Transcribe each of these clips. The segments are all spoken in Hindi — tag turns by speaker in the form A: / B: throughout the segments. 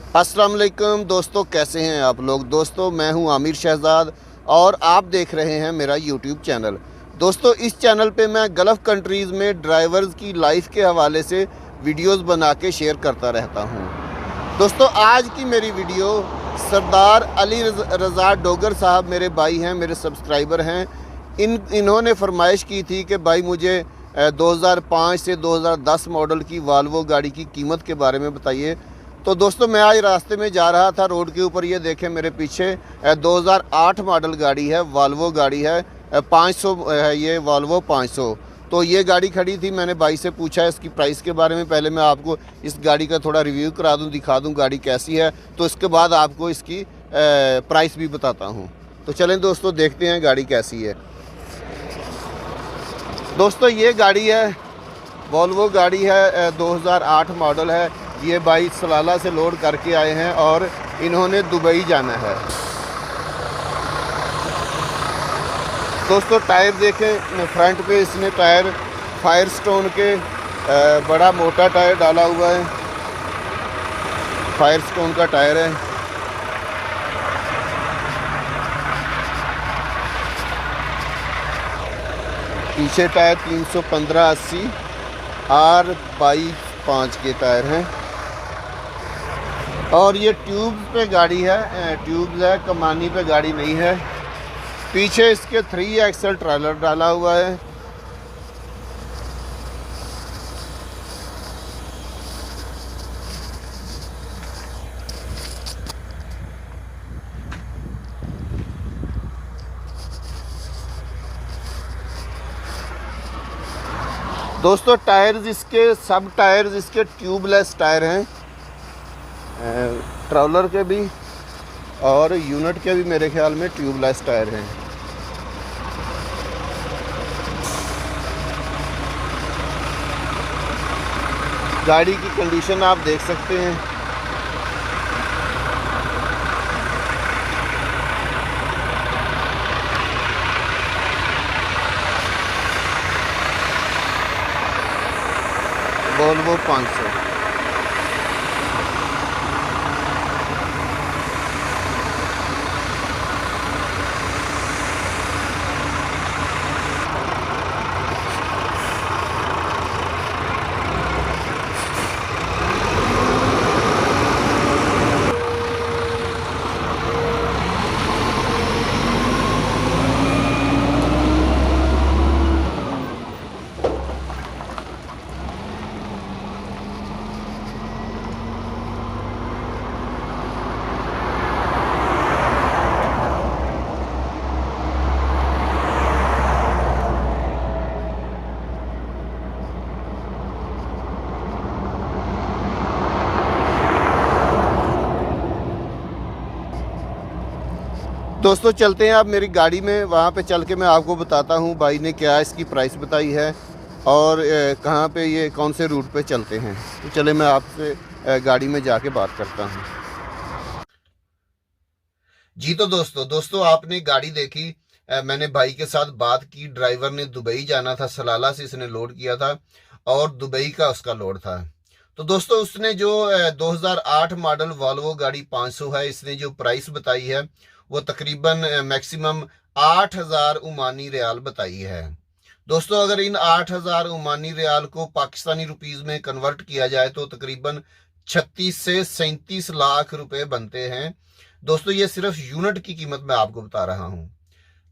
A: अस्सलाम वालेकुम दोस्तों, कैसे हैं आप लोग। दोस्तों मैं हूं आमिर शहजाद और आप देख रहे हैं मेरा यूट्यूब चैनल। दोस्तों इस चैनल पे मैं गल्फ़ कंट्रीज़ में ड्राइवर्स की लाइफ के हवाले से वीडियोस बना के शेयर करता रहता हूं। दोस्तों आज की मेरी वीडियो सरदार अली रज़ा डोगर साहब मेरे भाई हैं, मेरे सब्सक्राइबर हैं। इन्होंने फरमाइश की थी कि भाई मुझे 2005 से 2010 मॉडल की वाल्वो गाड़ी की कीमत के बारे में बताइए। तो दोस्तों मैं आज रास्ते में जा रहा था, रोड के ऊपर ये देखें मेरे पीछे 2008 मॉडल गाड़ी है, वाल्वो गाड़ी है, 500 है ये वाल्वो 500। तो ये गाड़ी खड़ी थी, मैंने भाई से पूछा इसकी प्राइस के बारे में। पहले मैं आपको इस गाड़ी का थोड़ा रिव्यू करा दूं, दिखा दूं गाड़ी कैसी है, तो इसके बाद आपको इसकी प्राइस भी बताता हूँ। तो चलें दोस्तों देखते हैं गाड़ी कैसी है। दोस्तों ये गाड़ी है, वॉल्वो गाड़ी है, 2008 मॉडल है। ये भाई सलाला से लोड करके आए हैं और इन्होंने दुबई जाना है। दोस्तों टायर देखें, फ्रंट पे इसने टायर फायरस्टोन के बड़ा मोटा टायर डाला हुआ है, फायरस्टोन का टायर है। पीछे टायर 315/80 R/5 के टायर हैं और ये ट्यूब पे गाड़ी है, ट्यूब्स है, कमानी पे गाड़ी नहीं है। पीछे इसके 3 एक्सल ट्रेलर डाला हुआ है। दोस्तों टायर्स इसके, सब टायर्स इसके ट्यूबलेस टायर हैं, ट्रॉलर के भी और यूनिट के भी मेरे ख्याल में ट्यूबलेस टायर हैं। गाड़ी की कंडीशन आप देख सकते हैं। वोल्वो 500। दोस्तों चलते हैं आप मेरी गाड़ी में, वहाँ पे चल के मैं आपको बताता हूँ भाई ने क्या इसकी प्राइस बताई है और कहाँ पे ये कौन से रूट पे चलते हैं। तो चले मैं आपसे गाड़ी में जाके बात करता हूँ। जी तो दोस्तों आपने गाड़ी देखी, मैंने भाई के साथ बात की। ड्राइवर ने दुबई जाना था, सलाला से इसने लोड किया था और दुबई का उसका लोड था। तो दोस्तों उसने जो 2008 मॉडल वॉल्वो गाड़ी 500 है, इसने जो प्राइस बताई है वो तकरीबन मैक्सिमम 8,000 ओमानी रियाल बताई है। दोस्तों अगर इन 8,000 ओमानी रियाल को पाकिस्तानी रुपीस में कन्वर्ट किया जाए तो तकरीबन 36 से 37 लाख रुपए बनते हैं। दोस्तों ये सिर्फ यूनिट की कीमत मैं आपको बता रहा हूं।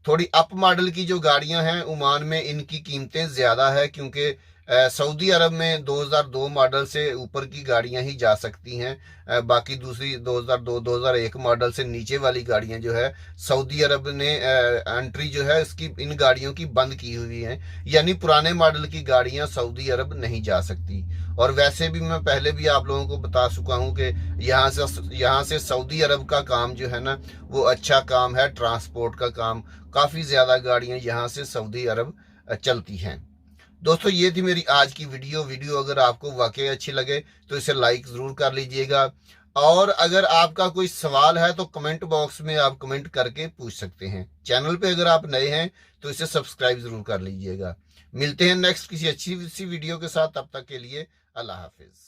A: थोड़ी अप मॉडल की जो गाड़ियां हैं ओमान में, इनकी कीमतें ज़्यादा है क्योंकि सऊदी अरब में 2002 मॉडल से ऊपर की गाड़ियां ही जा सकती हैं। बाकी दूसरी 2002-2001 मॉडल से नीचे वाली गाड़ियां जो है सऊदी अरब ने एंट्री जो है इसकी इन गाड़ियों की बंद की हुई है, यानी पुराने मॉडल की गाड़ियां सऊदी अरब नहीं जा सकती। और वैसे भी मैं पहले भी आप लोगों को बता चुका हूं कि यहाँ से सऊदी अरब का काम जो है ना वो अच्छा काम है, ट्रांसपोर्ट का काम। काफ़ी ज़्यादा गाड़ियाँ यहाँ से सऊदी अरब चलती हैं। दोस्तों ये थी मेरी आज की वीडियो अगर आपको वाकई अच्छी लगे तो इसे लाइक ज़रूर कर लीजिएगा और अगर आपका कोई सवाल है तो कमेंट बॉक्स में आप कमेंट करके पूछ सकते हैं। चैनल पे अगर आप नए हैं तो इसे सब्सक्राइब ज़रूर कर लीजिएगा। मिलते हैं नेक्स्ट किसी अच्छी सी वीडियो के साथ, तब तक के लिए अल्लाह हाफिज़।